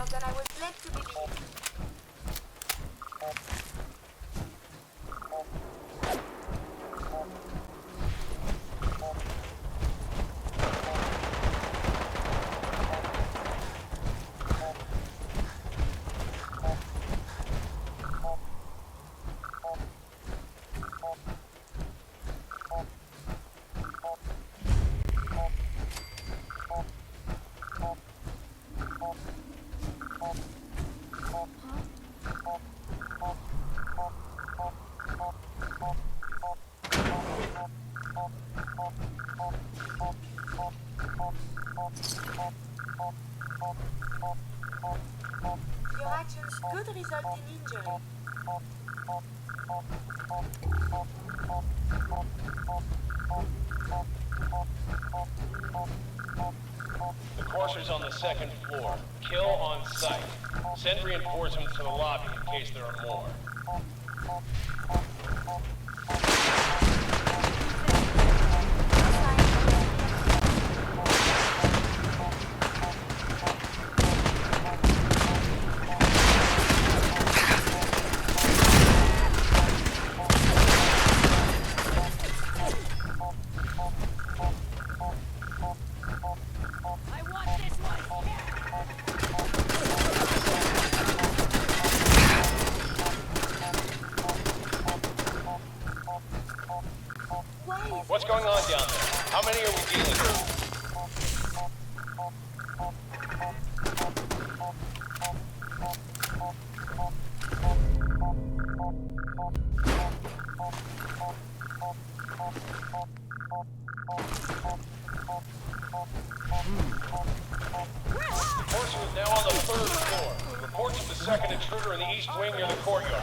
better than I was led to believe. Your actions could result in injury. The courser's on the second floor. Kill on sight. Send reinforcements to the lobby in case there are more. What's going on down there? How many are we dealing with? The courser is now on the third floor. Reports of the second intruder in the east wing near the courtyard.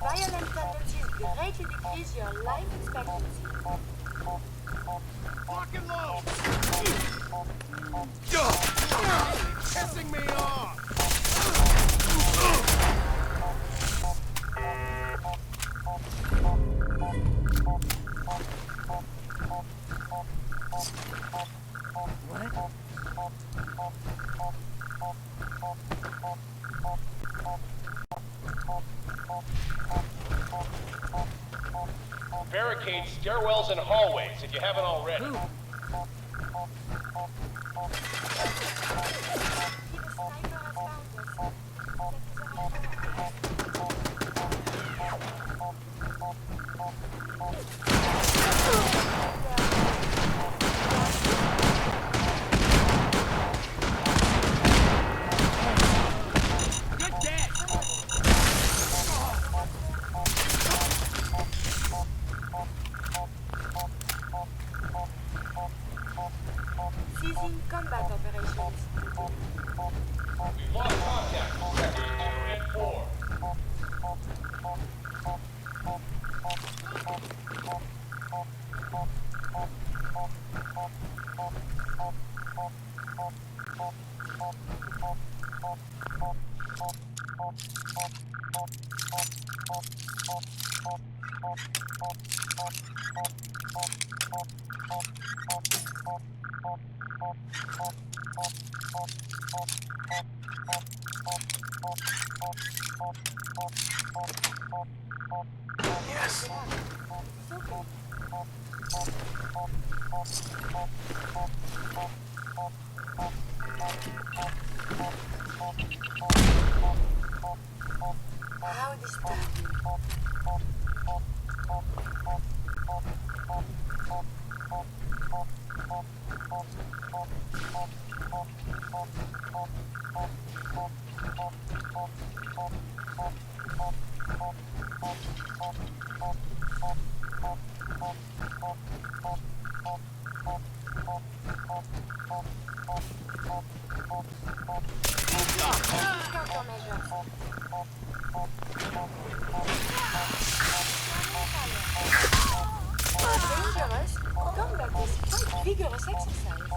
Violent tendencies greatly decrease your life expectancy. Lock and load! Pissing me off! Barricade stairwells and hallways if you haven't already. Ceasing combat operations. We've lost contact with sectors 2 and 4. Yes. How disturbing. is quite vigorous exercise.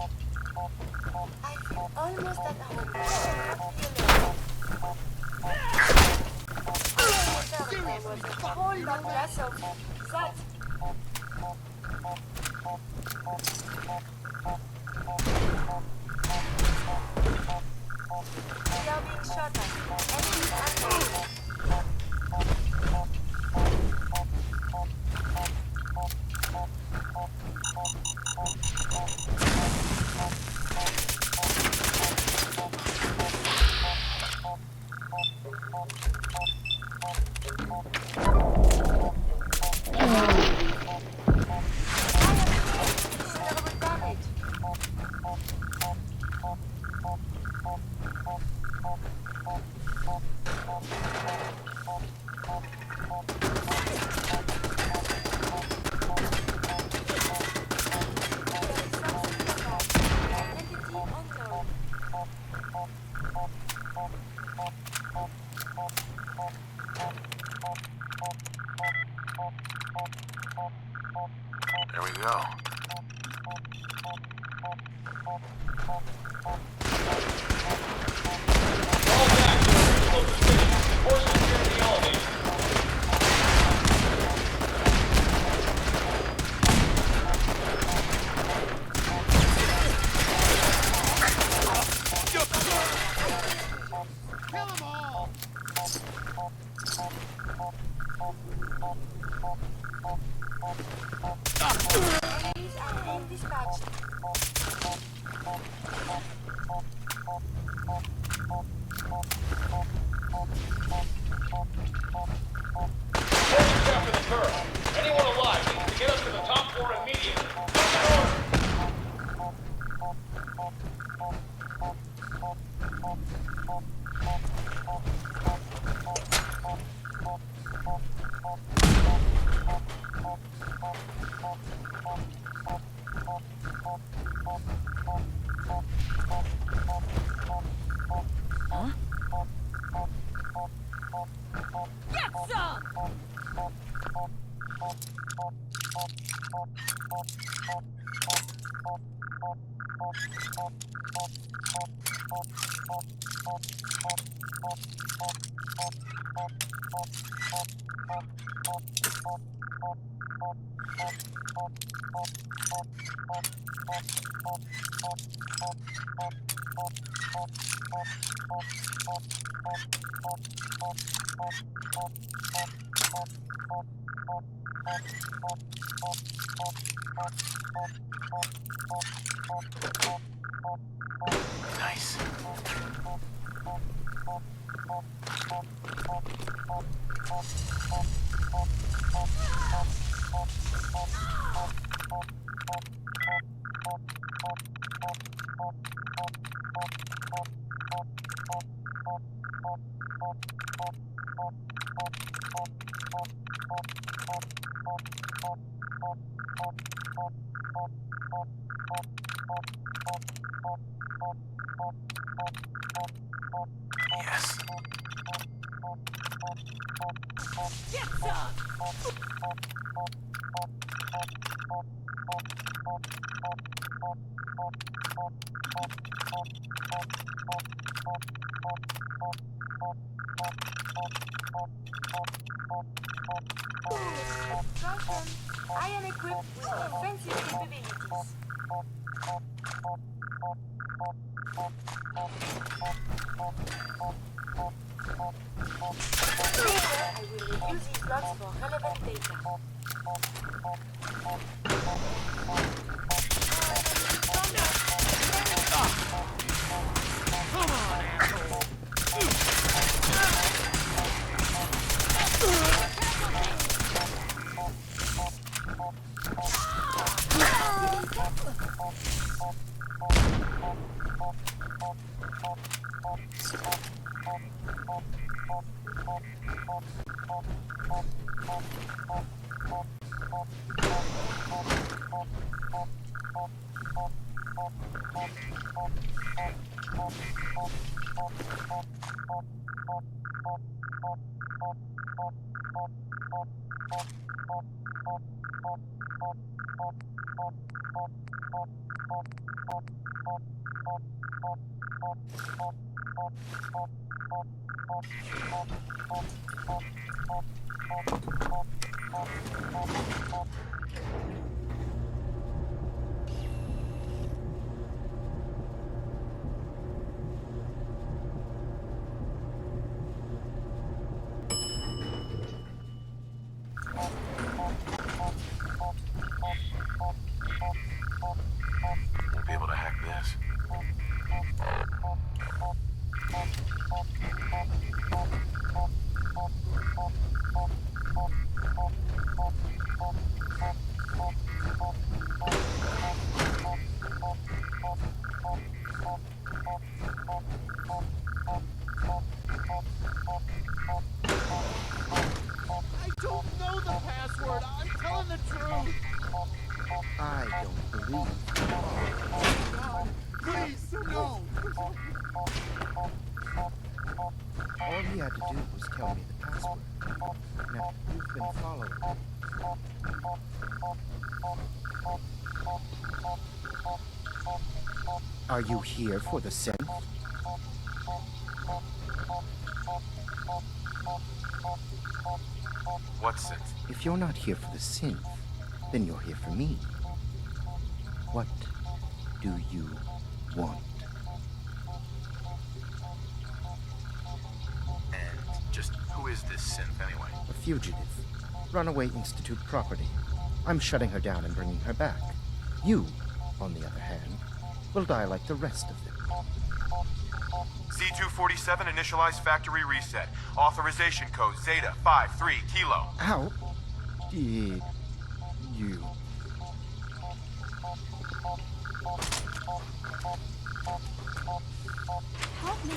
I feel almost at home. There was a whole lot less of that. We are being shot at. Enemies unknown. There we go. All back to the reload station. Horses here in the elevator. Kill them all! Enemies are being dispatched. Horses after the turret. Anyone alive needs to get us to the top floor immediately. Got the order. Nice. Yes. Welcome. I am equipped with offensive capabilities. Later, I will review these logs for relevant data. Come on, asshole! Won't be able to hack this. I don't know the password. I'm telling the truth. I don't believe. God, please, no. All he had to do was tell me the password. Now, you've been following me. Are you here for the synth? What synth? If you're not here for the synth, then you're here for me. What do you want? And just who is this synth anyway? A fugitive. Runaway Institute property. I'm shutting her down and bringing her back. You, on the other hand, will die like the rest of them. C-247 initialize factory reset. Authorization code Zeta 53 Kilo. How did you... Help me.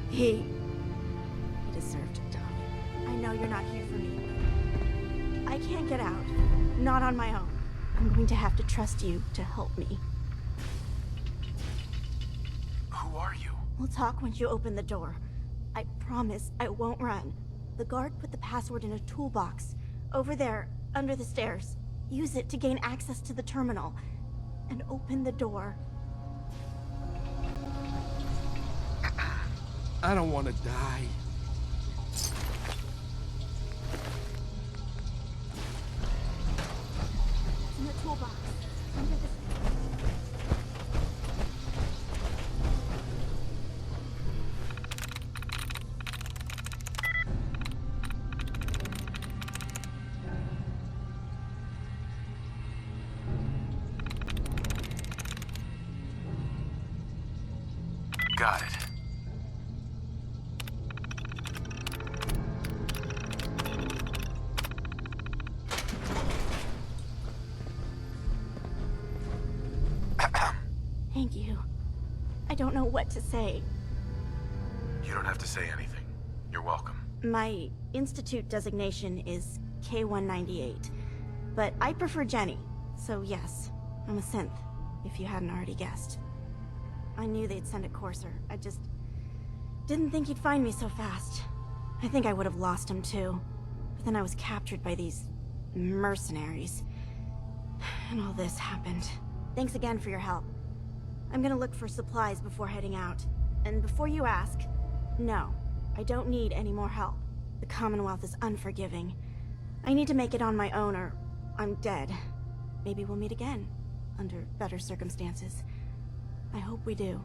He deserved to die. I know you're not here for me. I can't get out. Not on my own. I'm going to have to trust you to help me. Who are you? We'll talk once you open the door. I promise I won't run. The guard put the password in a toolbox. Over there, under the stairs. Use it to gain access to the terminal. And open the door. I don't want to die. It's in the toolbox. Under the Got it. Thank you. I don't know what to say. You don't have to say anything. You're welcome. My institute designation is K-198, but I prefer Jenny, so yes, I'm a synth, if you hadn't already guessed. I knew they'd send a courser. I just didn't think he'd find me so fast. I think I would have lost him too, but then I was captured by these mercenaries, and all this happened. Thanks again for your help. I'm gonna look for supplies before heading out. And before you ask, no, I don't need any more help. The Commonwealth is unforgiving. I need to make it on my own or I'm dead. Maybe we'll meet again, under better circumstances. I hope we do.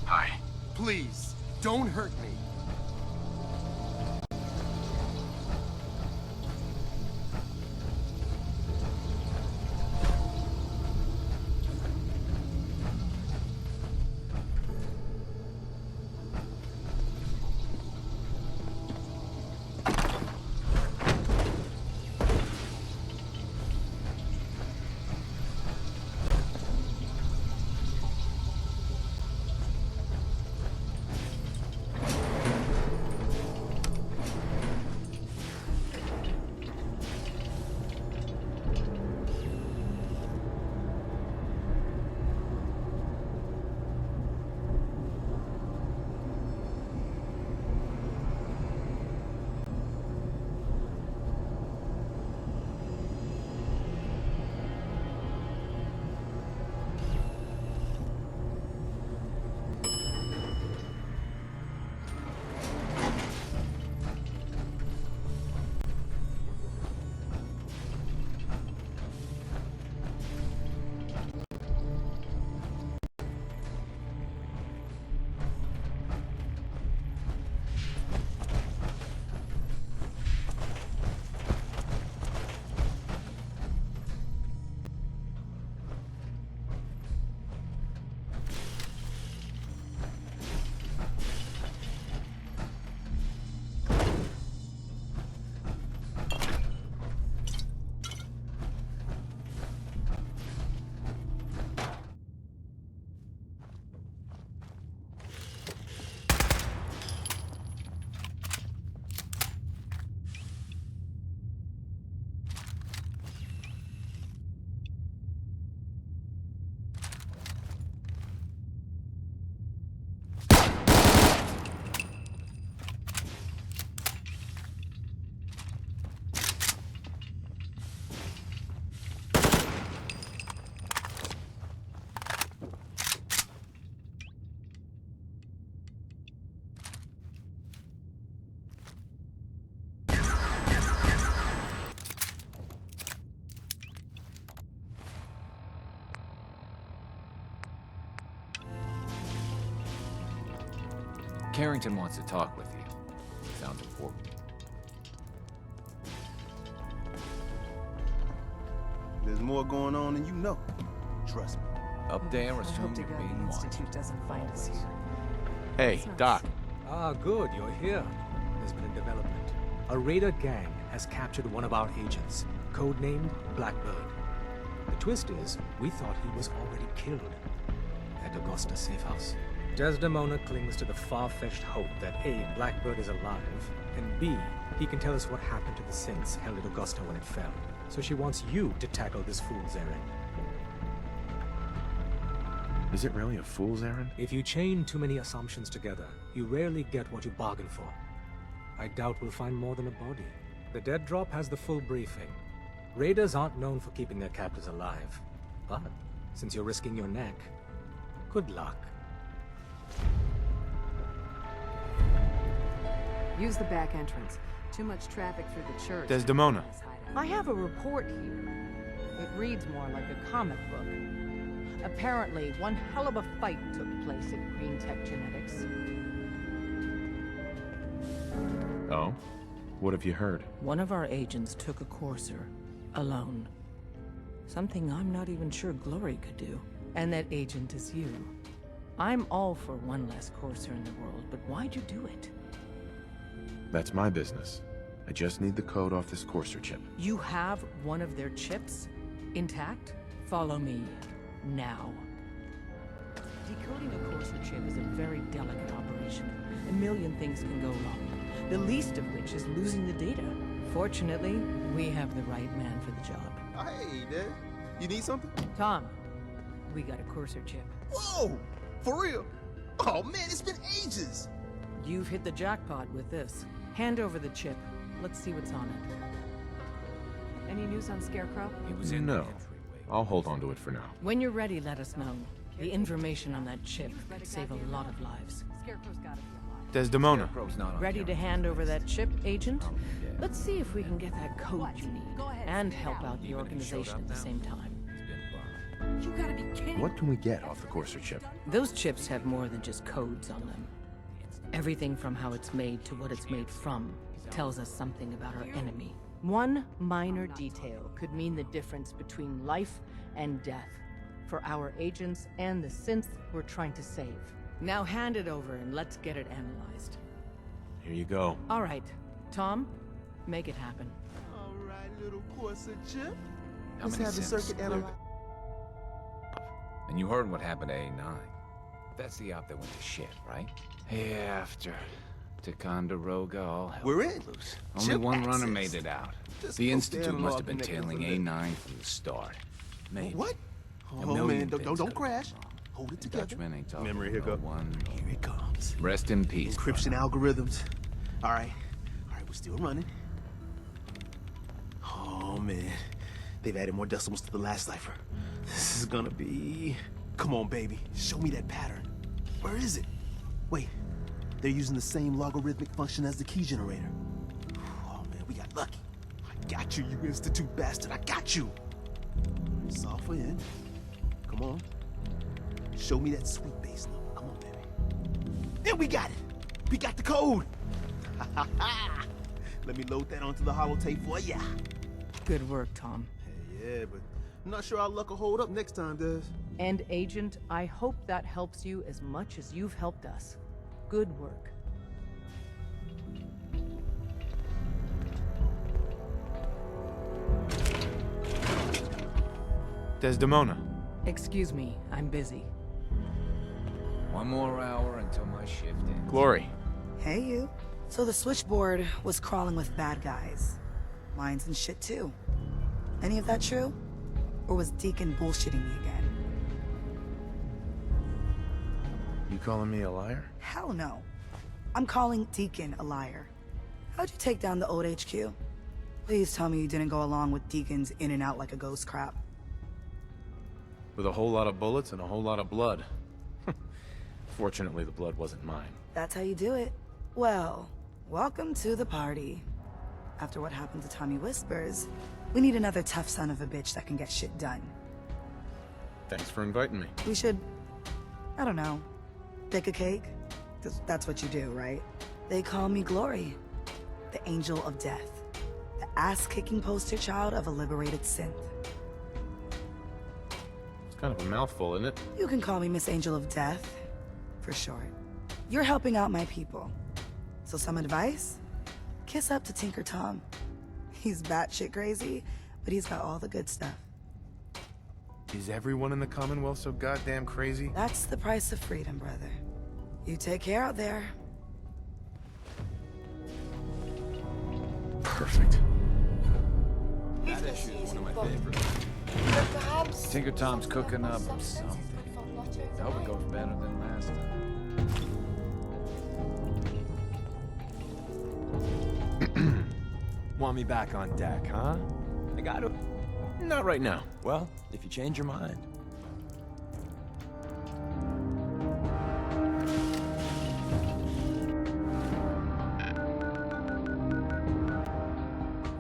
Hi. Please, don't hurt me. Carrington wants to talk with you. Sounds important. There's more going on than you know. Trust me. Up there, I hope assume to you're God the being watched. Institute doesn't find us here. Hey, Doc. Ah, good, you're here. There's been a development. A raider gang has captured one of our agents, codenamed Blackbird. The twist is, we thought he was already killed at Augusta Safe House. Desdemona clings to the far-fetched hope that A, Blackbird is alive, and B, he can tell us what happened to the Saints held at Augusta when it fell. So she wants you to tackle this fool's errand. Is it really a fool's errand? If you chain too many assumptions together, you rarely get what you bargain for. I doubt we'll find more than a body. The dead drop has the full briefing. Raiders aren't known for keeping their captors alive. But, since you're risking your neck, good luck. Use the back entrance. Too much traffic through the church. Desdemona. I have a report here. It reads more like a comic book. Apparently, one hell of a fight took place at Green Tech Genetics. Oh? What have you heard? One of our agents took a courser, alone. Something I'm not even sure Glory could do. And that agent is you. I'm all for one less courser in the world, but why'd you do it? That's my business. I just need the code off this courser chip. You have one of their chips? Intact? Follow me. Now. Decoding a courser chip is a very delicate operation. A million things can go wrong. The least of which is losing the data. Fortunately, we have the right man for the job. Hey, Des. You need something? Tom, we got a courser chip. Whoa! For real? Oh man, it's been ages! You've hit the jackpot with this. Hand over the chip. Let's see what's on it. Any news on Scarecrow? He was in the No. entryway. I'll hold on to it for now. When you're ready, let us know. The information on that chip could save a lot of lives. Scarecrow's gotta be alive. Desdemona. Scarecrow's not on Ready to Carrington's hand over list. that chip, Agent? Yeah. Let's see if we can get that code you need. And help out the Even if he showed organization up at the now? same time. He's been burned. You gotta be kidding. What can we get off the courser chip? Those chips have more than just codes on them. Everything from how it's made to what it's made from tells us something about our enemy. One minor detail could mean the difference between life and death for our agents and the synth we're trying to save. Now hand it over and let's get it analyzed. Here you go. All right, Tom, make it happen. All right, little courser chip. How Let's many have the synths? circuit analyzed. And you heard what happened to A9. That's the op that went to shit, right? Yeah, after Ticonderoga, all hell We're broke in. loose. Only Chip one runner access. made it out. Just The post Institute must have been analog tailing connected A9 from the start. Maybe. What? A Oh million man, things don't could've crash. gone wrong. Hold it together. Dutchman ain't talking Memory about hiccup. one. Here it comes. Rest in peace. Encryption brother. algorithms. All right, we're still running. Oh man, they've added more decimals to the last cipher. This is gonna be... Come on, baby, show me that pattern. Where is it? Wait, they're using the same logarithmic function as the key generator. Oh man, we got lucky. I got you, you Institute bastard, I got you. Solve for N. Come on. Show me that sweet bass number. Come on, baby. And we got it. We got the code. Let me load that onto the holotape for ya. Good work, Tom. Hey, yeah, but I'm not sure our luck will hold up next time, Des. And Agent, I hope that helps you as much as you've helped us. Good work. Desdemona. Excuse me, I'm busy. One more hour until my shift ends. Glory. Hey, you. So the switchboard was crawling with bad guys. Mines and shit, too. Any of that true? Or was Deacon bullshitting me again? You calling me a liar? Hell no. I'm calling Deacon a liar. How'd you take down the old HQ? Please tell me you didn't go along with Deacon's in and out like a ghost crap. With a whole lot of bullets and a whole lot of blood. Fortunately, the blood wasn't mine. That's how you do it. Well, welcome to the party. After what happened to Tommy Whispers, we need another tough son of a bitch that can get shit done. Thanks for inviting me. We should, I don't know, bake a cake? That's what you do, right? They call me Glory, the Angel of Death, the ass-kicking poster child of a liberated synth. It's kind of a mouthful, isn't it? You can call me Miss Angel of Death, for short. You're helping out my people. So some advice? Kiss up to Tinker Tom. He's batshit crazy, but he's got all the good stuff. Is everyone in the Commonwealth so goddamn crazy? That's the price of freedom, brother. You take care out there. Perfect. That issue is one of my favorites. Tinker Tom's cooking up something. I hope it goes better than last time. Want me back on deck, huh? I got to. Not right now. Well, if you change your mind.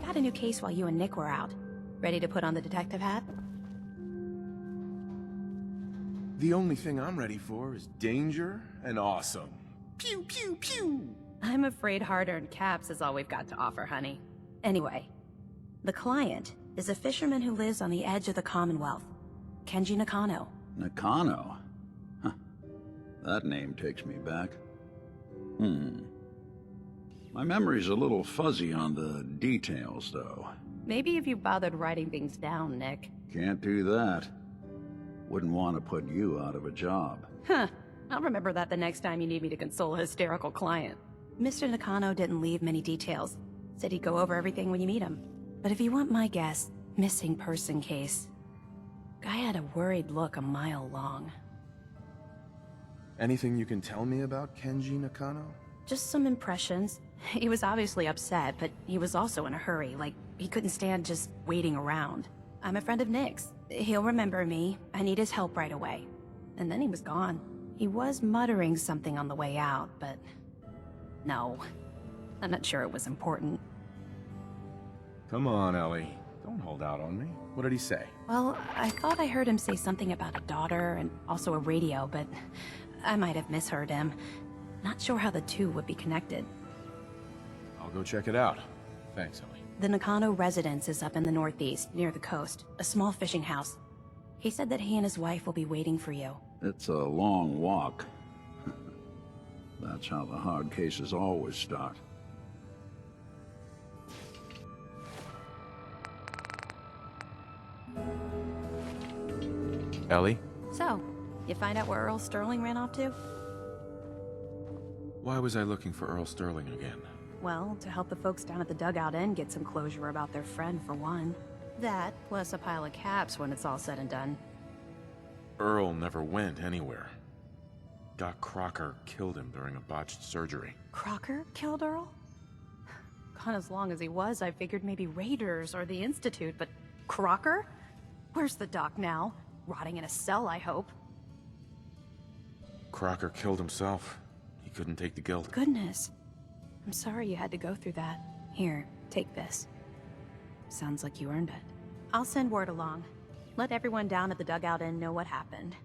Got a new case while you and Nick were out. Ready to put on the detective hat? The only thing I'm ready for is danger and awesome. Pew, pew, pew! I'm afraid hard-earned caps is all we've got to offer, honey. Anyway, the client is a fisherman who lives on the edge of the Commonwealth. Kenji Nakano. Nakano? Huh. That name takes me back. My memory's a little fuzzy on the details, though. Maybe if you bothered writing things down, Nick. Can't do that. Wouldn't want to put you out of a job. Huh. I'll remember that the next time you need me to console a hysterical client. Mr. Nakano didn't leave many details. Said he'd go over everything when you meet him. But if you want my guess, missing person case. Guy had a worried look a mile long. Anything you can tell me about Kenji Nakano? Just some impressions. He was obviously upset, but he was also in a hurry, like he couldn't stand just waiting around. I'm a friend of Nick's. He'll remember me. I need his help right away. And then he was gone. He was muttering something on the way out, but... no. I'm not sure it was important. Come on, Ellie. Don't hold out on me. What did he say? Well, I thought I heard him say something about a daughter and also a radio, but I might have misheard him. Not sure how the two would be connected. I'll go check it out. Thanks, Ellie. The Nakano residence is up in the northeast, near the coast. A small fishing house. He said that he and his wife will be waiting for you. It's a long walk. That's how the hard cases always start. Ellie? So, you find out where Earl Sterling ran off to? Why was I looking for Earl Sterling again? Well, to help the folks down at the dugout inn get some closure about their friend, for one. That, plus a pile of caps when it's all said and done. Earl never went anywhere. Doc Crocker killed him during a botched surgery. Crocker killed Earl? Gone as long as he was, I figured maybe Raiders or the Institute, but Crocker? Where's the doc now? Rotting in a cell, I hope. Crocker killed himself. He couldn't take the guilt. Goodness. I'm sorry you had to go through that. Here, take this. Sounds like you earned it. I'll send word along. Let everyone down at the dugout inn know what happened.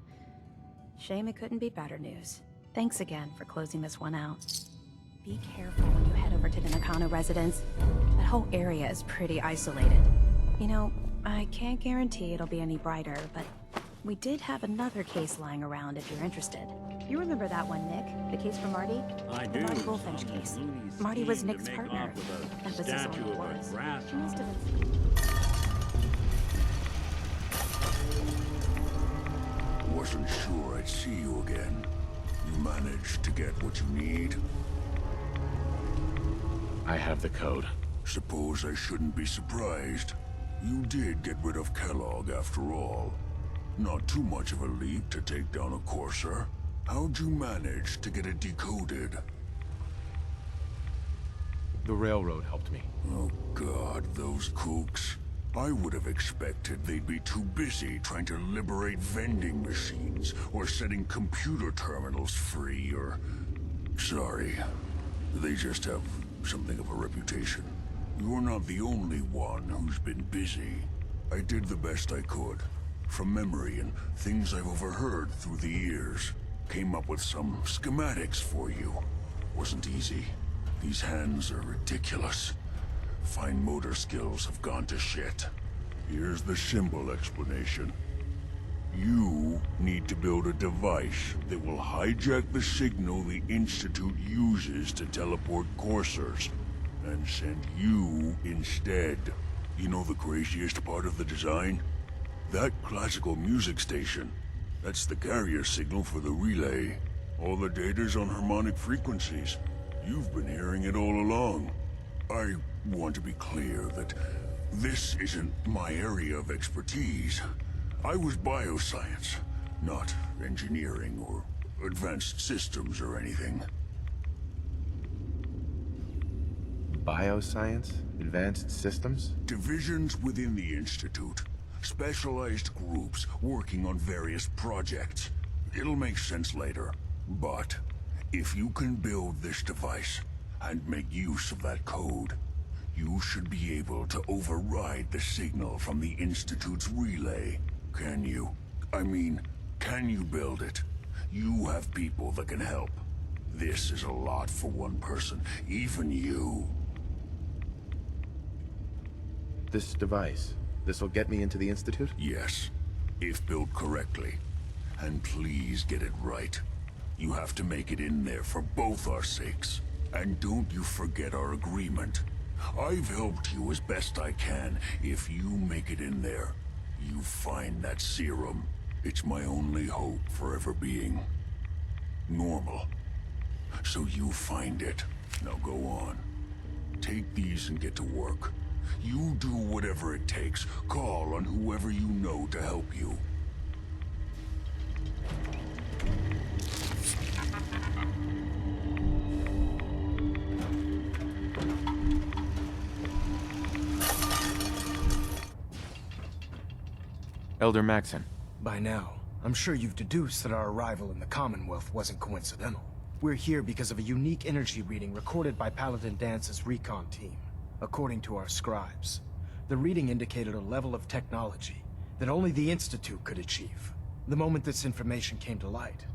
Shame it couldn't be better news. Thanks again for closing this one out. Be careful when you head over to the Nakano residence. That whole area is pretty isolated. You know, I can't guarantee it'll be any brighter, but we did have another case lying around if you're interested. You remember that one, Nick? The case for Marty? I The do. Marty Bullfinch case. Marty was Nick's partner. Emphasis on the was. He must have been... Wasn't sure I'd see you again. You managed to get what you need? I have the code. Suppose I shouldn't be surprised. You did get rid of Kellogg after all. Not too much of a leap to take down a courser. How'd you manage to get it decoded? The railroad helped me. Oh God, those kooks. I would have expected they'd be too busy trying to liberate vending machines or setting computer terminals free or... Sorry. They just have something of a reputation. You're not the only one who's been busy. I did the best I could. From memory and things I've overheard through the years. Came up with some schematics for you. Wasn't easy. These hands are ridiculous. Fine motor skills have gone to shit. Here's the simple explanation. You need to build a device that will hijack the signal the Institute uses to teleport coursers, and send you instead. You know the craziest part of the design? That classical music station. That's the carrier signal for the relay. All the data's on harmonic frequencies. You've been hearing it all along. I want to be clear that this isn't my area of expertise. I was bioscience, not engineering or advanced systems or anything. Bioscience? Advanced systems? Divisions within the Institute. Specialized groups working on various projects. It'll make sense later. But if you can build this device and make use of that code, you should be able to override the signal from the Institute's relay. Can you? I mean, can you build it? You have people that can help. This is a lot for one person, even you. This device, this'll get me into the Institute? Yes, if built correctly. And please get it right. You have to make it in there for both our sakes. And don't you forget our agreement. I've helped you as best I can. If you make it in there, you find that serum. It's my only hope for ever being normal. So you find it. Now go on. Take these and get to work. You do whatever it takes. Call on whoever you know to help you. Elder Maxon. By now, I'm sure you've deduced that our arrival in the Commonwealth wasn't coincidental. We're here because of a unique energy reading recorded by Paladin Dance's recon team. According to our scribes, the reading indicated a level of technology that only the Institute could achieve. The moment this information came to light,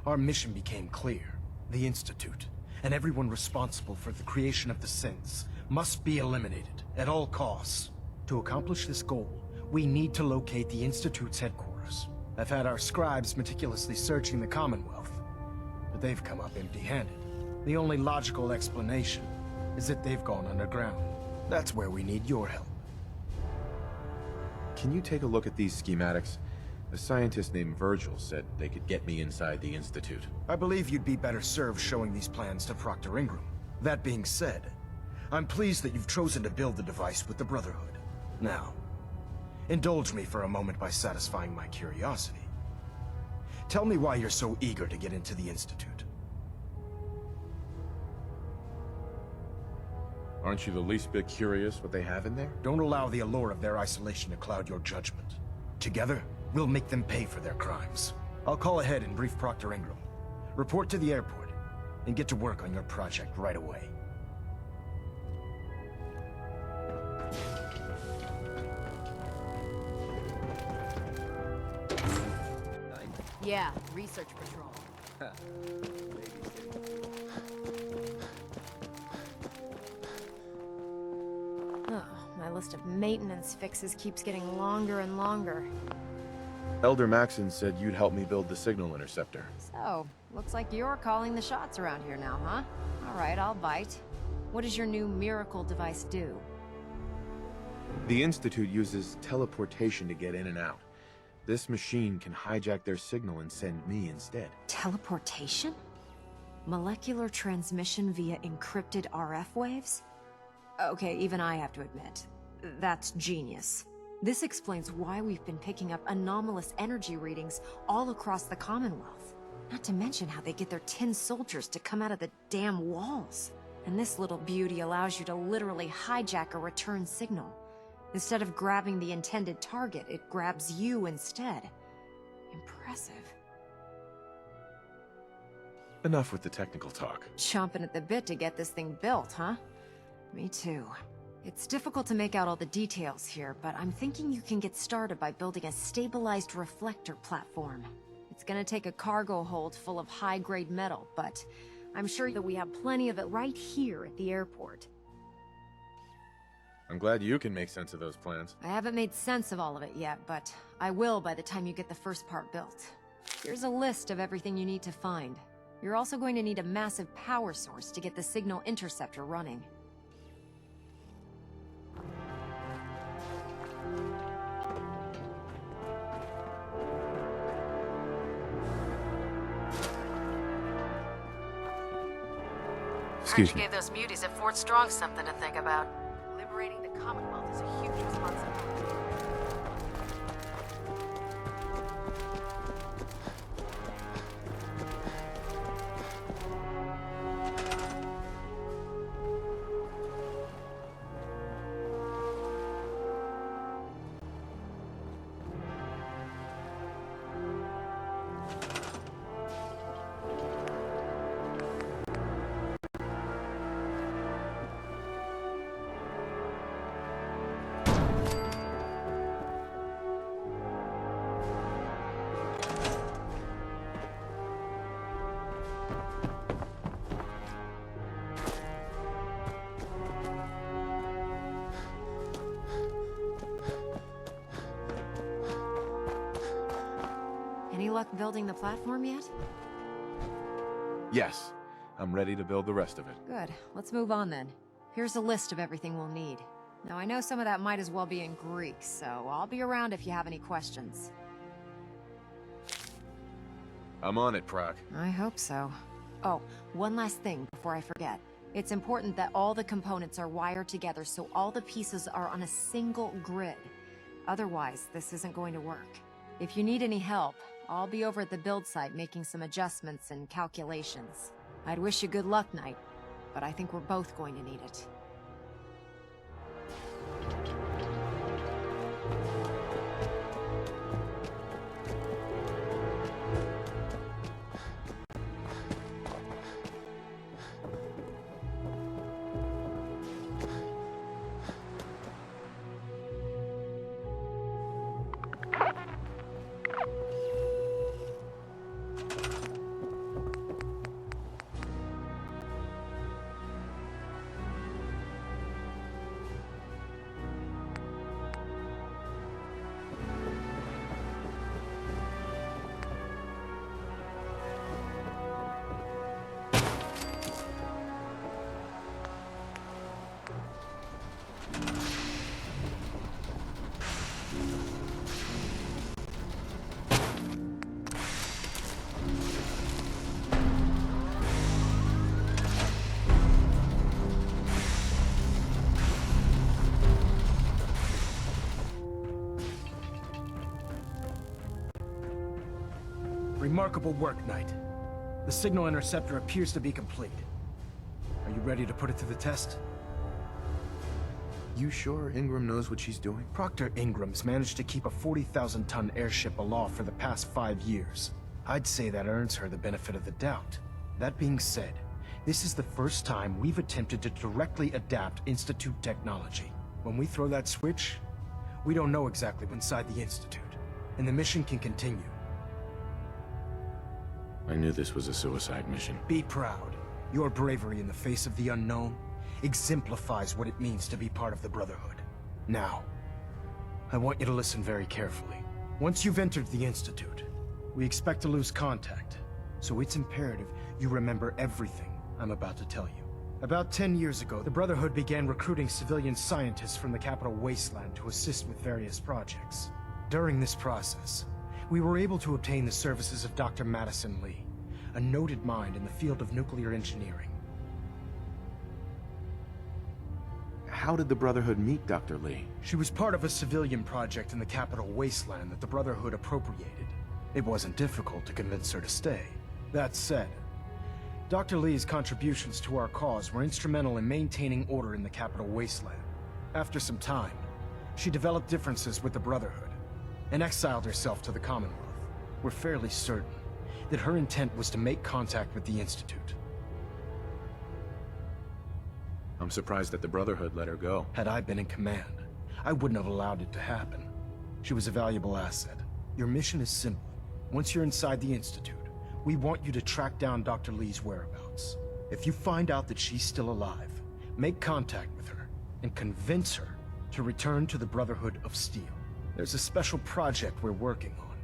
our mission became clear. The Institute, and everyone responsible for the creation of the synths, must be eliminated at all costs. To accomplish this goal, we need to locate the Institute's headquarters. I've had our scribes meticulously searching the Commonwealth, but they've come up empty-handed. The only logical explanation is that they've gone underground. That's where we need your help. Can you take a look at these schematics? A scientist named Virgil said they could get me inside the Institute. I believe you'd be better served showing these plans to Proctor Ingram. That being said, I'm pleased that you've chosen to build the device with the Brotherhood. Now, indulge me for a moment by satisfying my curiosity. Tell me why you're so eager to get into the Institute. Aren't you the least bit curious what they have in there? Don't allow the allure of their isolation to cloud your judgment. Together, we'll make them pay for their crimes. I'll call ahead and brief Proctor Ingram. Report to the airport, and get to work on your project right away. Yeah, research patrol. Oh, my list of maintenance fixes keeps getting longer and longer. Elder Maxon said you'd help me build the signal interceptor. So, looks like you're calling the shots around here now, huh? All right, I'll bite. What does your new miracle device do? The Institute uses teleportation to get in and out. This machine can hijack their signal and send me instead. Teleportation? Molecular transmission via encrypted RF waves? Okay, even I have to admit, that's genius. This explains why we've been picking up anomalous energy readings all across the Commonwealth. Not to mention how they get their tin soldiers to come out of the damn walls. And this little beauty allows you to literally hijack a return signal. Instead of grabbing the intended target, it grabs you instead. Impressive. Enough with the technical talk. Chomping at the bit to get this thing built, huh? Me too. It's difficult to make out all the details here, but I'm thinking you can get started by building a stabilized reflector platform. It's It's gonna take a cargo hold full of high-grade metal, but I'm sure that we have plenty of it right here at the airport. I'm glad you can make sense of those plans. I haven't made sense of all of it yet, but I will by the time you get the first part built. Here's a list of everything you need to find. You're also going to need a massive power source to get the signal interceptor running. Excuse me. Gave those muties at Fort Strong something to think about. Liberating the Commonwealth is a huge responsibility. Any luck building the platform yet? Yes. I'm ready to build the rest of it. Good. Let's move on then. Here's a list of everything we'll need. Now, I know some of that might as well be in Greek, so I'll be around if you have any questions. I'm on it, Proc. I hope so. Oh, one last thing before I forget. It's important that all the components are wired together so all the pieces are on a single grid. Otherwise, this isn't going to work. If you need any help, I'll be over at the build site making some adjustments and calculations. I'd wish you good luck, Knight, but I think we're both going to need it. Remarkable work, Knight. The signal interceptor appears to be complete. Are you ready to put it to the test? You sure Ingram knows what she's doing? Proctor Ingram's managed to keep a 40,000-ton airship aloft for the past 5 years. I'd say that earns her the benefit of the doubt. That being said, this is the first time we've attempted to directly adapt Institute technology. When we throw that switch, we don't know exactly what's inside the Institute, and the mission can continue. I knew this was a suicide mission. Be proud. Your bravery in the face of the unknown exemplifies what it means to be part of the Brotherhood. Now, I want you to listen very carefully. Once you've entered the Institute, we expect to lose contact, so it's imperative you remember everything I'm about to tell you. About 10 years ago, the Brotherhood began recruiting civilian scientists from the capital Wasteland to assist with various projects. During this process, we were able to obtain the services of Dr. Madison Lee, a noted mind in the field of nuclear engineering. How did the Brotherhood meet Dr. Lee? She was part of a civilian project in the capital Wasteland that the Brotherhood appropriated. It wasn't difficult to convince her to stay. That said, Dr. Lee's contributions to our cause were instrumental in maintaining order in the capital Wasteland. After some time, she developed differences with the Brotherhood and exiled herself to the Commonwealth. We're fairly certain that her intent was to make contact with the Institute. I'm surprised that the Brotherhood let her go. Had I been in command, I wouldn't have allowed it to happen. She was a valuable asset. Your mission is simple. Once you're inside the Institute, we want you to track down Dr. Lee's whereabouts. If you find out that she's still alive, make contact with her and convince her to return to the Brotherhood of Steel. There's a special project we're working on,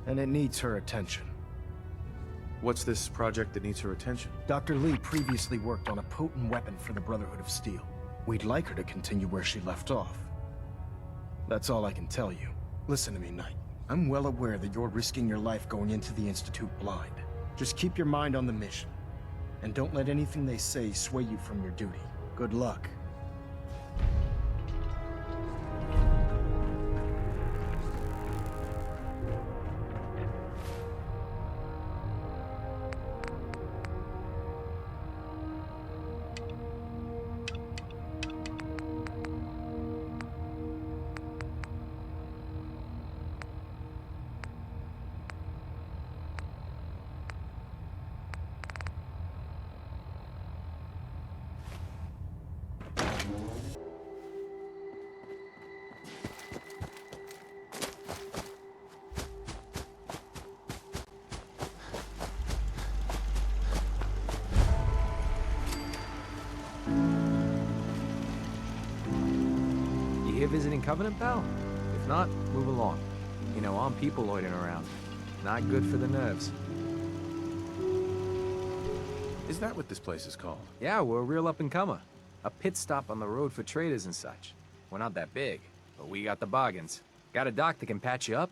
and it needs her attention. What's this project that needs her attention? Dr. Lee previously worked on a potent weapon for the Brotherhood of Steel. We'd like her to continue where she left off. That's all I can tell you. Listen to me, Knight. I'm well aware that you're risking your life going into the Institute blind. Just keep your mind on the mission, and don't let anything they say sway you from your duty. Good luck. You here visiting Covenant, pal? If not, move along. You know, armed people loitering around. Not good for the nerves. Is that what this place is called? Yeah, we're a real up-and-comer. A pit stop on the road for traders and such. We're not that big, but we got the bargains. Got a doc that can patch you up.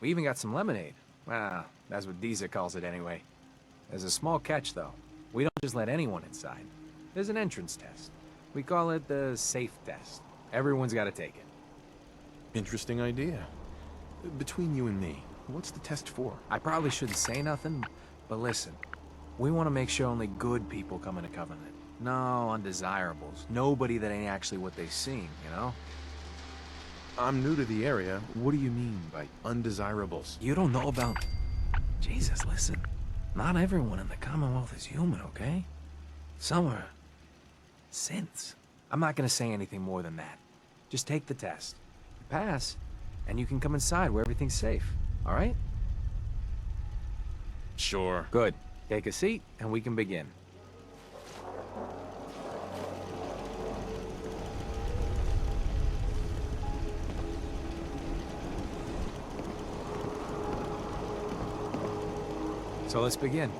We even got some lemonade. Well, that's what Deezer calls it anyway. There's a small catch, though. We don't just let anyone inside. There's an entrance test. We call it the safe test. Everyone's got to take it. Interesting idea. Between you and me, what's the test for? I probably shouldn't say nothing, but listen. We want to make sure only good people come into Covenant. No undesirables. Nobody that ain't actually what they seem, you know? I'm new to the area. What do you mean by undesirables? You don't know about... Jesus, listen. Not everyone in the Commonwealth is human, okay? Some are... synths. I'm not gonna say anything more than that. Just take the test. You pass, and you can come inside where everything's safe, all right? Sure. Good. Take a seat, and we can begin. So let's begin.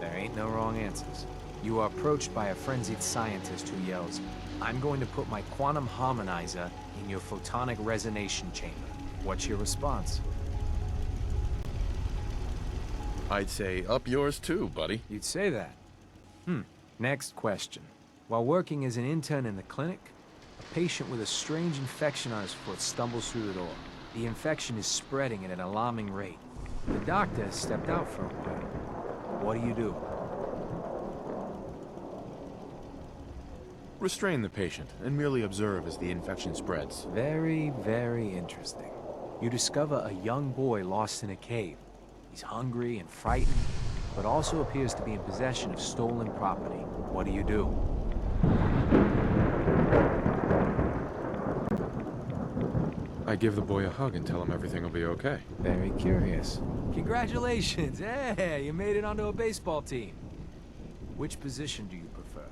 There ain't no wrong answers. You are approached by a frenzied scientist who yells, "I'm going to put my quantum harmonizer in your photonic resonation chamber." What's your response? I'd say up yours too, buddy. You'd say that. Next question. While working as an intern in the clinic, a patient with a strange infection on his foot stumbles through the door. The infection is spreading at an alarming rate. The doctor has stepped out for a while. What do? Restrain the patient and merely observe as the infection spreads. Very, very interesting. You discover a young boy lost in a cave. He's hungry and frightened, but also appears to be in possession of stolen property. What do? I give the boy a hug and tell him everything will be okay. Very curious. Congratulations! Hey, you made it onto a baseball team. Which position do you prefer?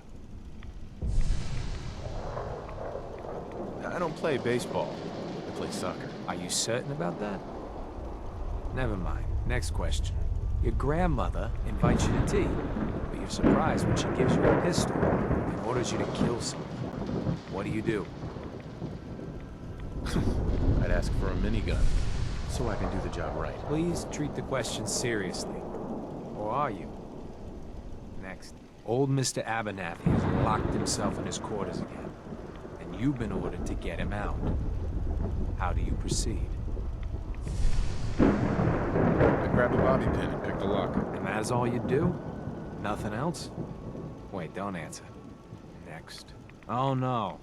I don't play baseball. I play soccer. Are you certain about that? Never mind. Next question. Your grandmother invites you to tea, but you're surprised when she gives you a pistol and orders you to kill someone. What do? I'd ask for a minigun, so I can do the job right. Please treat the question seriously. Or are you? Next. Old Mr. Abernathy has locked himself in his quarters again, and you've been ordered to get him out. How do you proceed? I grab a bobby pin and pick the lock. And that's all you do? Nothing else? Wait, don't answer. Next. Oh no.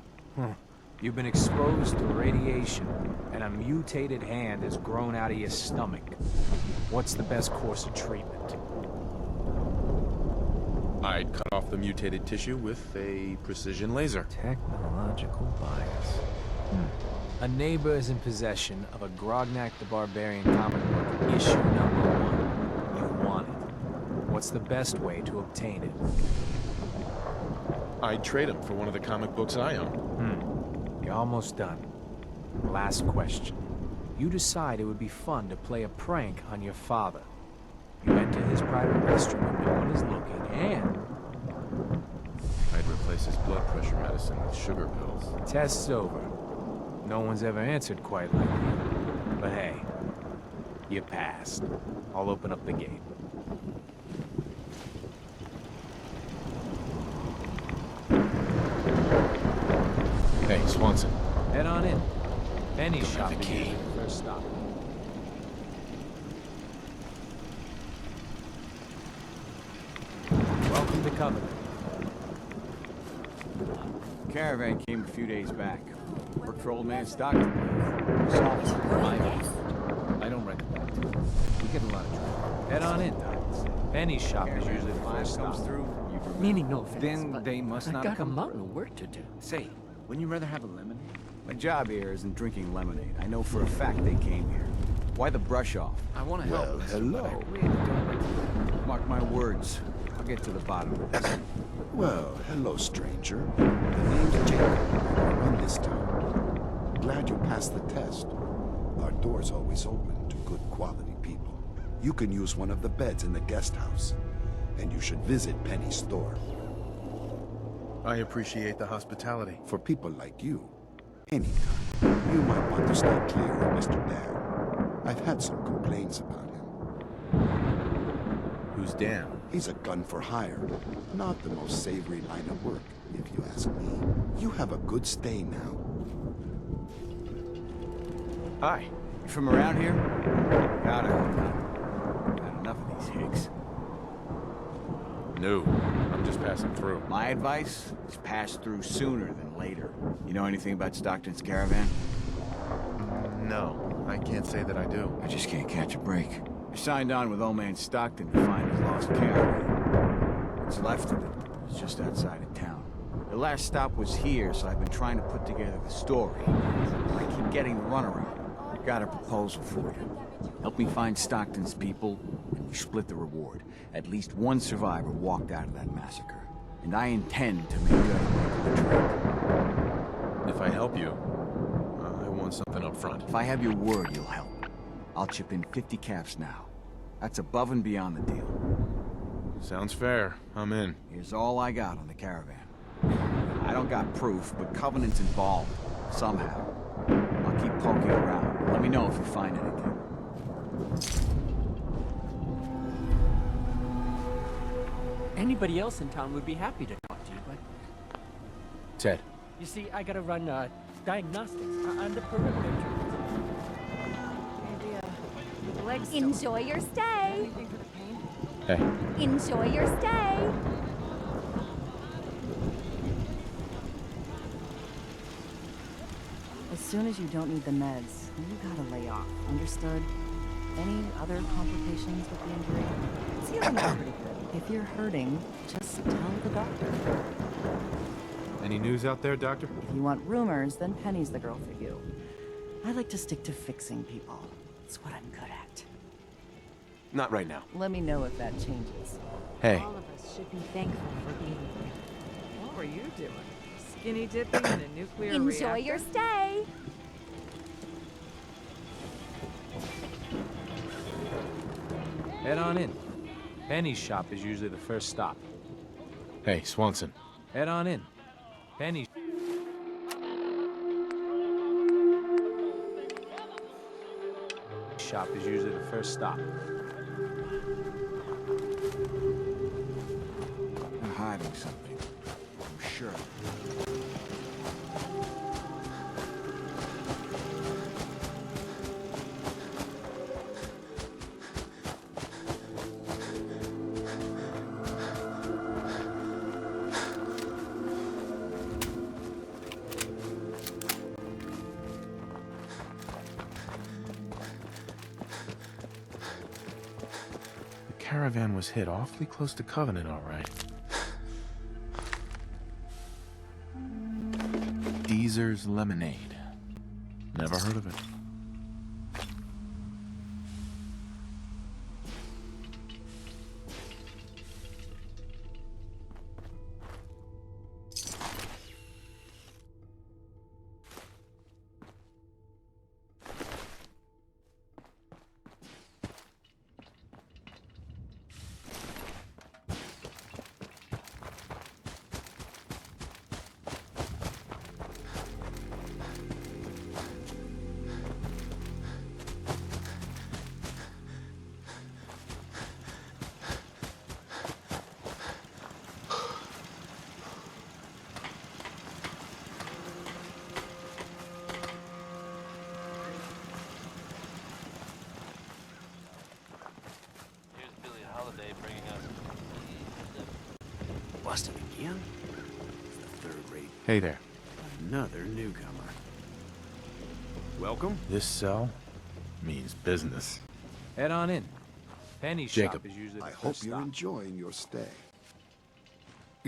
You've been exposed to radiation, and a mutated hand has grown out of your stomach. What's the best course of treatment? I'd cut off the mutated tissue with a precision laser. Technological bias. A neighbor is in possession of a Grognak the Barbarian comic book Issue number 1. You want it. What's the best way to obtain it? I'd trade him for one of the comic books I own. You're almost done. Last question. You decide it would be fun to play a prank on your father. You enter his private restroom when no one is looking, and... I'd replace his blood pressure medicine with sugar pills. Test's over. No one's ever answered quite like you. But hey, you passed. I'll open up the gate. Hey, Swanson. Head on in. Penny's shop is usually the first stop. Welcome to Covenant. Caravan came a few days back. Worked for old man Stockton. I don't recollect. We get a lot of trouble. Head on in, Doc. Penny's shop is usually the first stop. Meaning no offense, Then but they must I not got have a come mountain of work to do. Say, wouldn't you rather have a lemonade? My job here isn't drinking lemonade. I know for a fact they came here. Why the brush off? I want to help. Well, hello. Mark my words. I'll get to the bottom of this. Well, hello, stranger. The name's Jacob. I run this town. Glad you passed the test. Our door's always open to good quality people. You can use one of the beds in the guest house. And you should visit Penny's store. I appreciate the hospitality. For people like you, anytime. You might want to stay clear of Mr. Dan. I've had some complaints about him. Who's Dan? He's a gun for hire. Not the most savory line of work, if you ask me. You have a good stay now. Hi. You from around here? Gotta hope not. Had enough of these hicks. No, I'm just passing through. My advice is pass through sooner than later. You know anything about Stockton's caravan? No, I can't say that I do. I just can't catch a break. I signed on with old man Stockton to find his lost caravan. What's left of it is just outside of town. The last stop was here, so I've been trying to put together the story. I keep getting the runaround. Got a proposal for you. Help me find Stockton's people, and we split the reward. At least one survivor walked out of that massacre. And I intend to make good on my contract. If I help you, I want something up front. If I have your word, you'll help. I'll chip in 50 caps now. That's above and beyond the deal. Sounds fair. I'm in. Here's all I got on the caravan. I don't got proof, but Covenant's involved. Somehow. I'll keep poking around. Let me know if you find anything. Anybody else in town would be happy to talk to you, but... Ted. You see, I gotta run, diagnostics on the perimeter. Enjoy your stay. Hey. Enjoy your stay. As soon as you don't need the meds, you gotta lay off. Understood? Any other complications with the injury? It's healing up pretty good. If you're hurting, just tell the doctor. Any news out there, Doctor? If you want rumors, then Penny's the girl for you. I like to stick to fixing people. It's what I'm good at. Not right now. Let me know if that changes. Hey. All of us should be thankful for being here. What were you doing? Skinny dipping in a nuclear Enjoy reactor? your stay. Head on in. Penny's shop is usually the first stop. Hey, Swanson. Head on in. Penny's shop is usually the first stop. They're hiding something. I'm sure. The caravan was hit awfully close to Covenant, all right. Deezer's Lemonade. Never heard of it. Hey there. Another newcomer. Welcome. This cell means business. Head on in. Penny's Jacob. shop is usually the I first hope you're stop. enjoying your stay.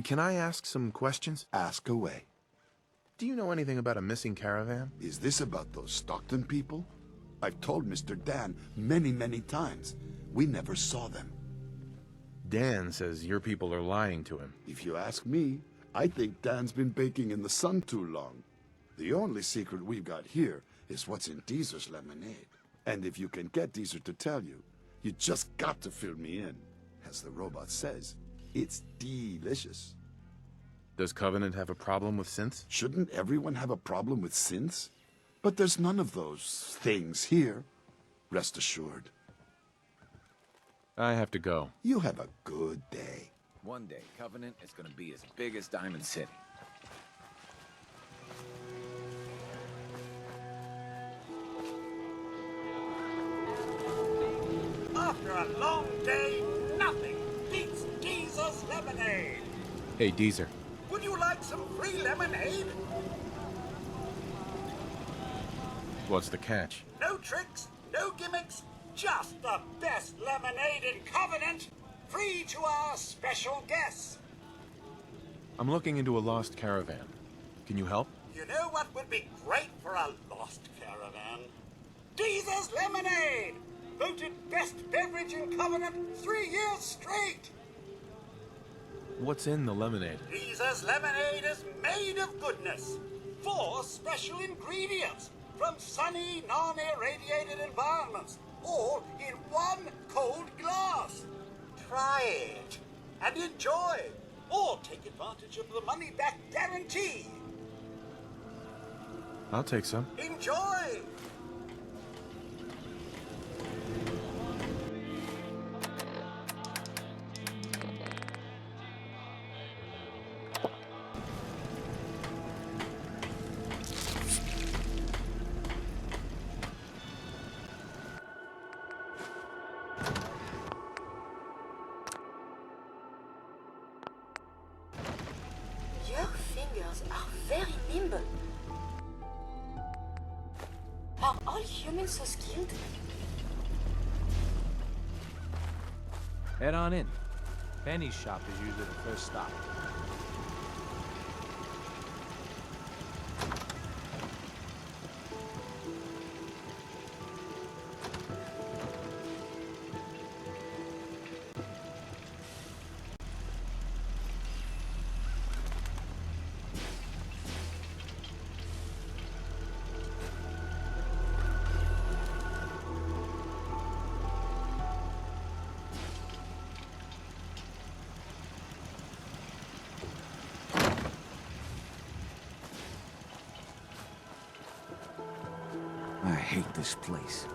Can I ask some questions? Ask away. Do you know anything about a missing caravan? Is this about those Stockton people? I've told Mr. Dan many, many times. We never saw them. Dan says your people are lying to him. If you ask me, I think Dan's been baking in the sun too long. The only secret we've got here is what's in Deezer's lemonade. And if you can get Deezer to tell you, you just got to fill me in. As the robot says, it's delicious. Does Covenant have a problem with synths? Shouldn't everyone have a problem with synths? But there's none of those things here. Rest assured. I have to go. You have a good day. One day, Covenant is gonna be as big as Diamond City. After a long day, nothing beats Deezer's lemonade. Hey, Deezer. Would you like some free lemonade? What's the catch? No tricks, no gimmicks, just the best lemonade in Covenant. Free to our special guests. I'm looking into a lost caravan. Can you help? You know what would be great for a lost caravan? Deezer's lemonade! Voted best beverage in Covenant 3 years straight! What's in the lemonade? Deezer's lemonade is made of goodness. 4 special ingredients from sunny, non-irradiated environments, all in one cold glass. Try it and enjoy, or take advantage of the money-back guarantee. I'll take some. Enjoy! Your fingers are very nimble. Are all humans so skilled? Head on in. Penny's shop is usually the first stop. I hate this place.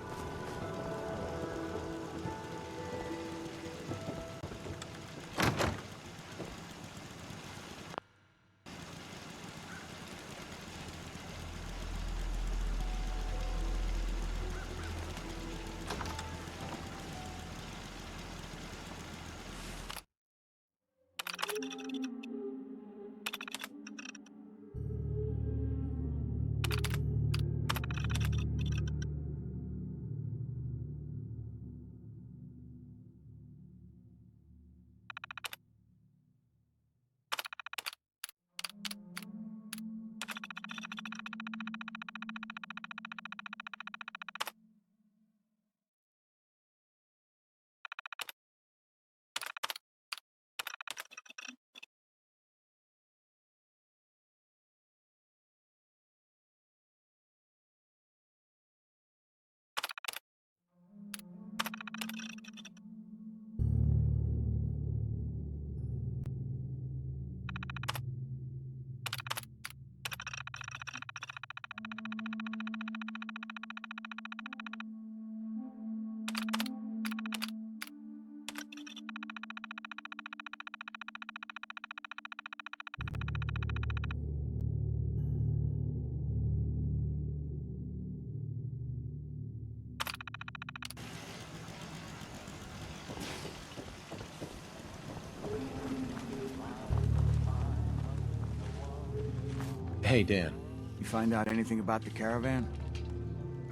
Hey, Dan. You find out anything about the caravan?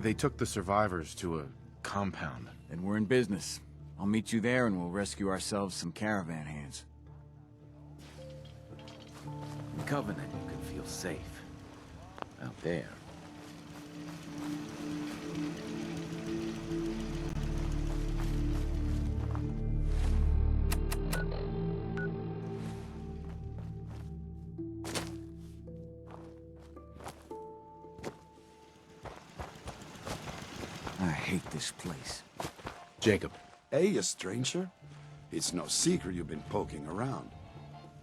They took the survivors to a compound. Then we're in business. I'll meet you there and we'll rescue ourselves some caravan hands. In Covenant, you can feel safe. Out there. I hate this place. Jacob. Hey, a stranger. It's no secret you've been poking around.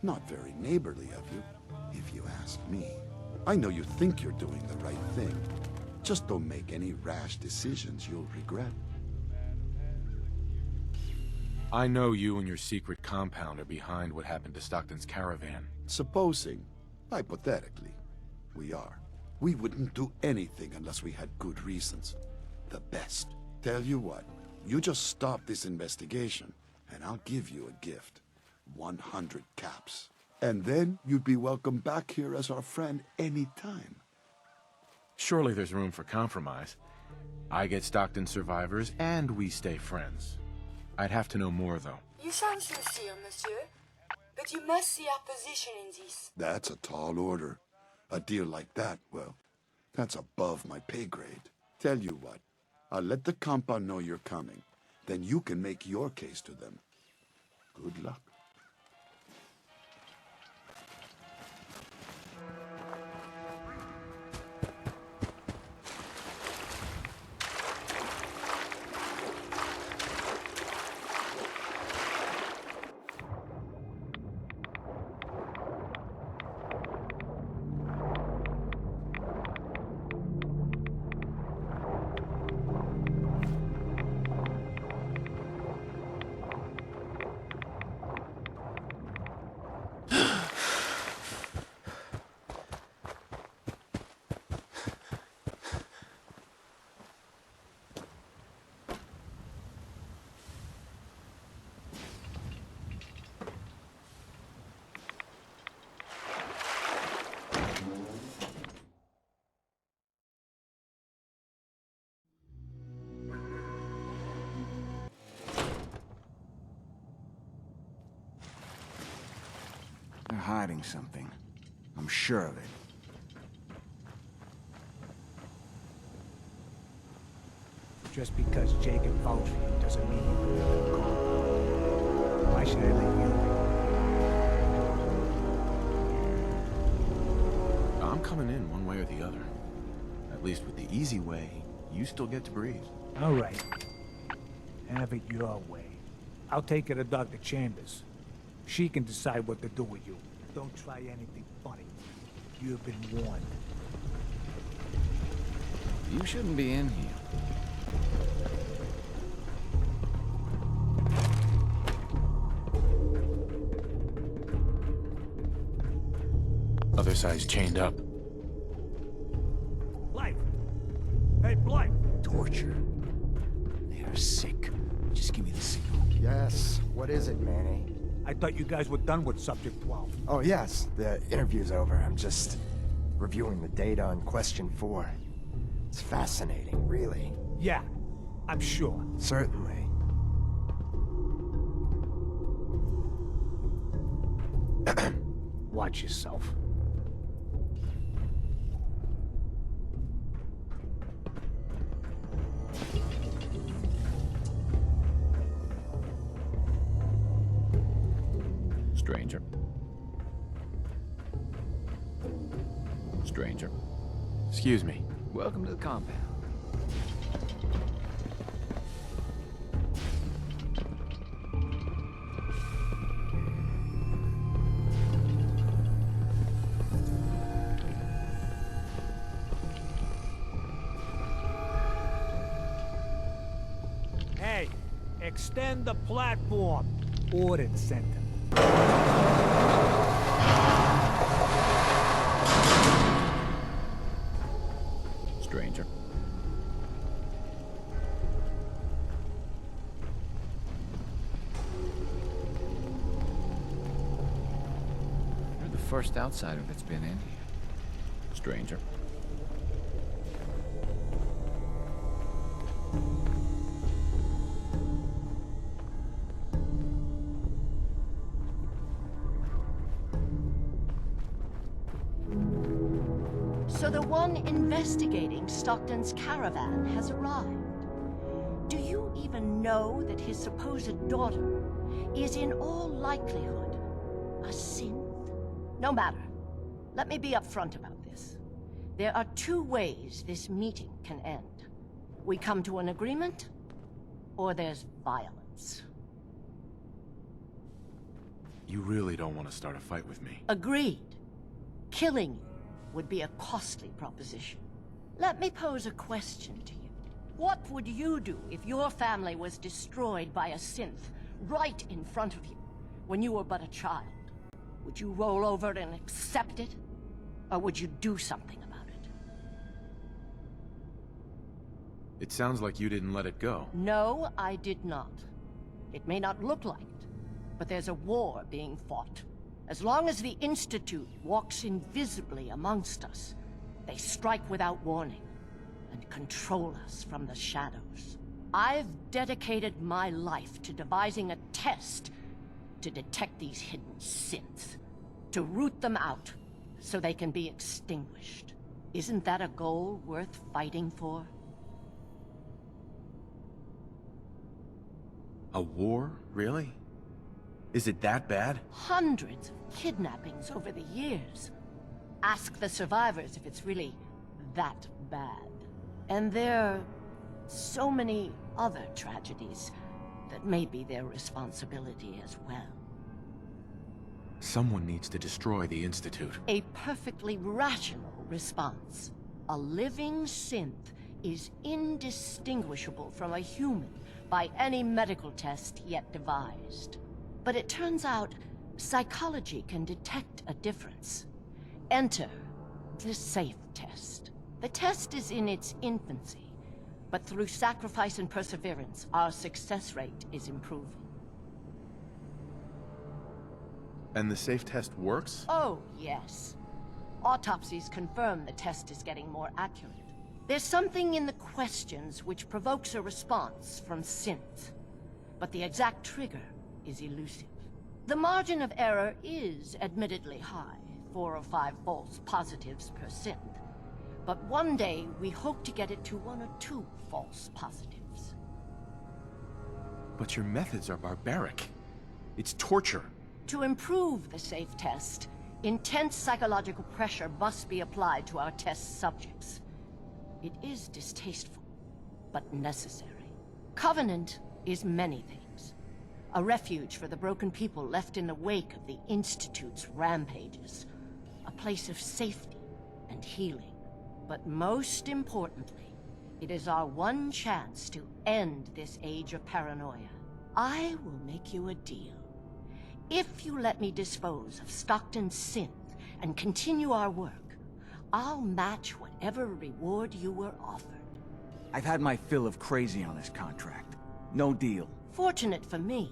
Not very neighborly of you, if you ask me. I know you think you're doing the right thing. Just don't make any rash decisions you'll regret. I know you and your secret compound are behind what happened to Stockton's caravan. Supposing, hypothetically, we are. We wouldn't do anything unless we had good reasons. The best. Tell you what, you just stop this investigation, and I'll give you a gift. 100 caps. And then you'd be welcome back here as our friend anytime. Surely there's room for compromise. I get Stockton survivors, and we stay friends. I'd have to know more, though. You sound sincere, monsieur. But you must see our position in this. That's a tall order. A deal like that, well, that's above my pay grade. Tell you what, I'll let the compound know you're coming. Then you can make your case to them. Good luck. They're hiding something. I'm sure of it. Just because Jacob vouched for you doesn't mean you can live in the compound. Why should I let you? I'm coming in one way or the other. At least with the easy way, you still get to breathe. All right. Have it your way. I'll take her to Dr. Chambers. She can decide what to do with you. Don't try anything funny. You've been warned. You shouldn't be in here. Other side's chained up. Blythe! Hey, Blythe! Torture. They are sick. Just give me the signal. Yes. What is it, Manny? I thought you guys were done with Subject 12. Oh, yes. The interview's over. I'm just reviewing the data on Question 4. It's fascinating, really. Yeah, I'm sure. Certainly. Watch yourself. Stranger. Stranger. Excuse me. Welcome to the compound. Hey, extend the platform. Ordered center. Stranger. You're the first outsider that's been in here. stranger. So the one investigating Stockton's caravan has arrived. Do you even know that his supposed daughter is in all likelihood a synth? No matter. Let me be upfront about this. There are two ways this meeting can end. We come to an agreement, or there's violence. You really don't want to start a fight with me. Agreed. Killing you would be a costly proposition. Let me pose a question to you. What would you do if your family was destroyed by a synth right in front of you when you were but a child? Would you roll over and accept it? Or would you do something about it? It sounds like you didn't let it go. No, I did not. It may not look like it, but there's a war being fought. As long as the Institute walks invisibly amongst us, they strike without warning and control us from the shadows. I've dedicated my life to devising a test to detect these hidden synths, to root them out so they can be extinguished. Isn't that a goal worth fighting for? A war? Really? Is it that bad? Hundreds of kidnappings over the years. Ask the survivors if it's really that bad. And there are so many other tragedies that may be their responsibility as well. Someone needs to destroy the Institute. A perfectly rational response. A living synth is indistinguishable from a human by any medical test yet devised. But it turns out psychology can detect a difference. Enter the safe test. The test is in its infancy, but through sacrifice and perseverance, our success rate is improving. And the safe test works? Oh, yes. Autopsies confirm the test is getting more accurate. There's something in the questions which provokes a response from synth, but the exact trigger is elusive. The margin of error is admittedly high, 4 or 5 false positives per synth. But one day, we hope to get it to 1 or 2 false positives. But your methods are barbaric. It's torture. To improve the safe test, intense psychological pressure must be applied to our test subjects. It is distasteful, but necessary. Covenant is many things. A refuge for the broken people left in the wake of the Institute's rampages. A place of safety and healing. But most importantly, it is our one chance to end this age of paranoia. I will make you a deal. If you let me dispose of Stockton's synth and continue our work, I'll match whatever reward you were offered. I've had my fill of crazy on this contract. No deal. Fortunate for me,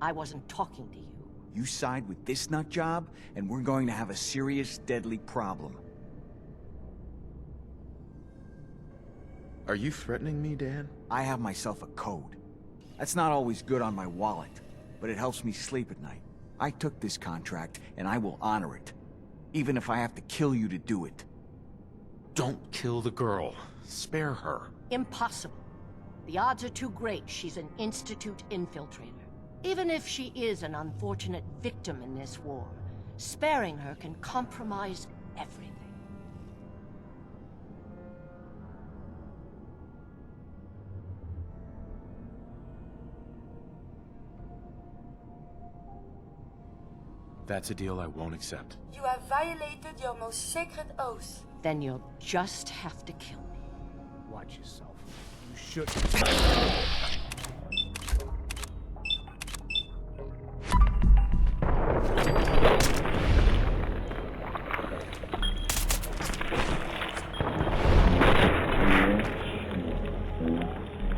I wasn't talking to you. You side with this nut job, and we're going to have a serious, deadly problem. Are you threatening me, Dan? I have myself a code. That's not always good on my wallet, but it helps me sleep at night. I took this contract, and I will honor it. Even if I have to kill you to do it. Don't kill the girl. Spare her. Impossible. The odds are too great she's an Institute infiltrator. Even if she is an unfortunate victim in this war, sparing her can compromise everything. That's a deal I won't accept. You have violated your most sacred oath. Then you'll just have to kill me. Watch yourself. You should.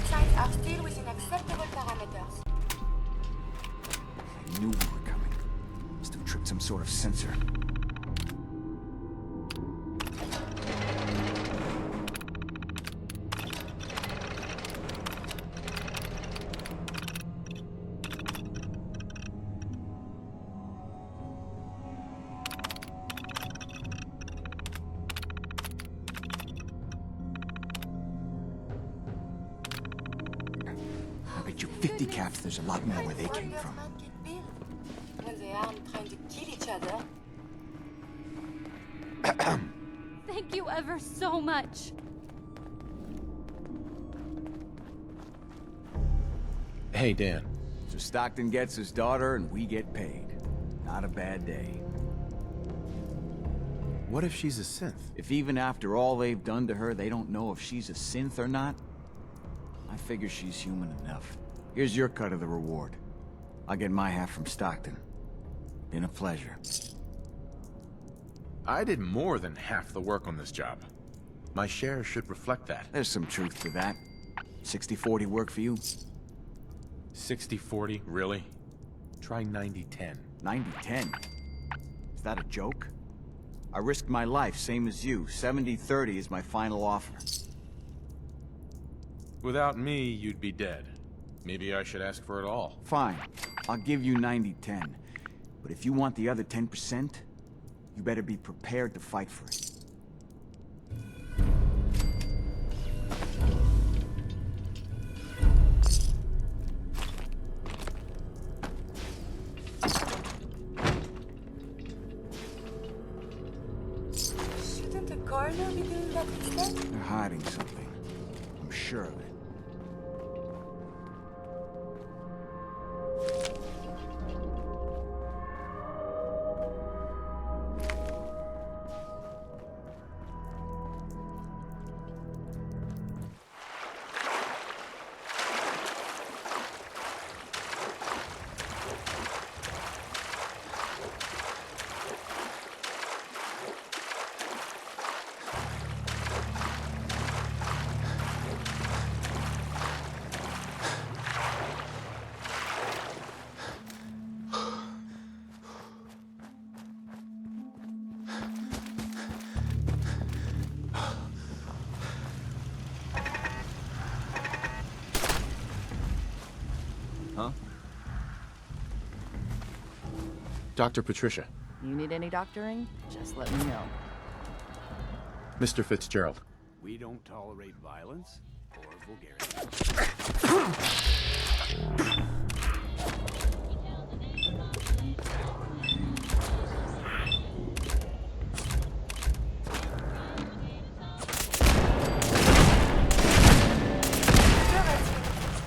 Sites are still within acceptable parameters. I knew we were coming. Must have tripped some sort of sensor. 50 caps, there's a lot more where they came from. When they aren't trying to kill each other. Thank you ever so much. Hey, Dan. So Stockton gets his daughter and we get paid. Not a bad day. What if she's a synth? If even after all they've done to her, they don't know if she's a synth or not, I figure she's human enough. Here's your cut of the reward. I'll get my half from Stockton. Been a pleasure. I did more than half the work on this job. My share should reflect that. There's some truth to that. 60-40 work for you? 60-40, really? Try 90-10. 90-10? Is that a joke? I risked my life, same as you. 70-30 is my final offer. Without me, you'd be dead. Maybe I should ask for it all. Fine. I'll give you 90-10. But if you want the other 10%, you better be prepared to fight for it. Shouldn't the coroner be doing that instead? They're hiding something. I'm sure of it. Huh? Dr. Patricia. You need any doctoring? Just let me know. Mr. Fitzgerald. We don't tolerate violence or vulgarity.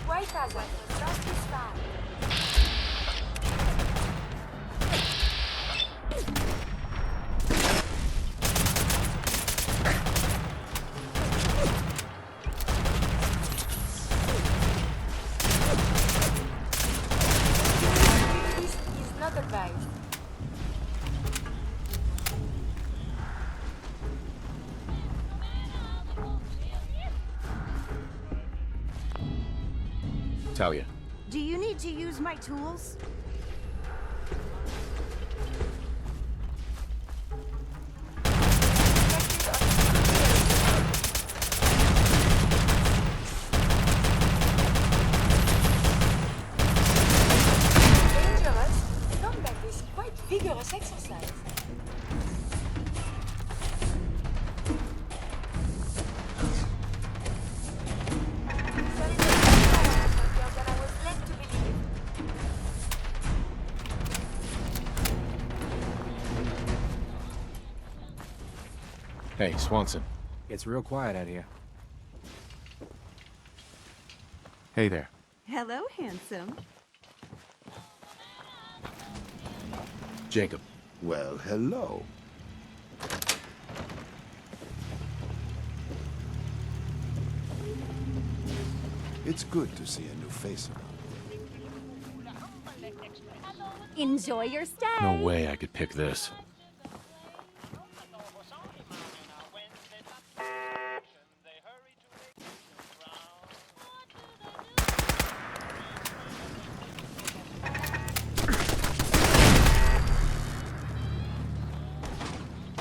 Wait as I just this time. This is not advised. Talia. Do you need to use my tools? Dangerous. Combat is quite vigorous exercise. Hey, Swanson. It's real quiet out here. Hey there. Hello, handsome. Jacob. Well, hello. It's good to see a new face around. Enjoy your stay. No way I could pick this.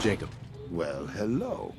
Jacob. Well, hello.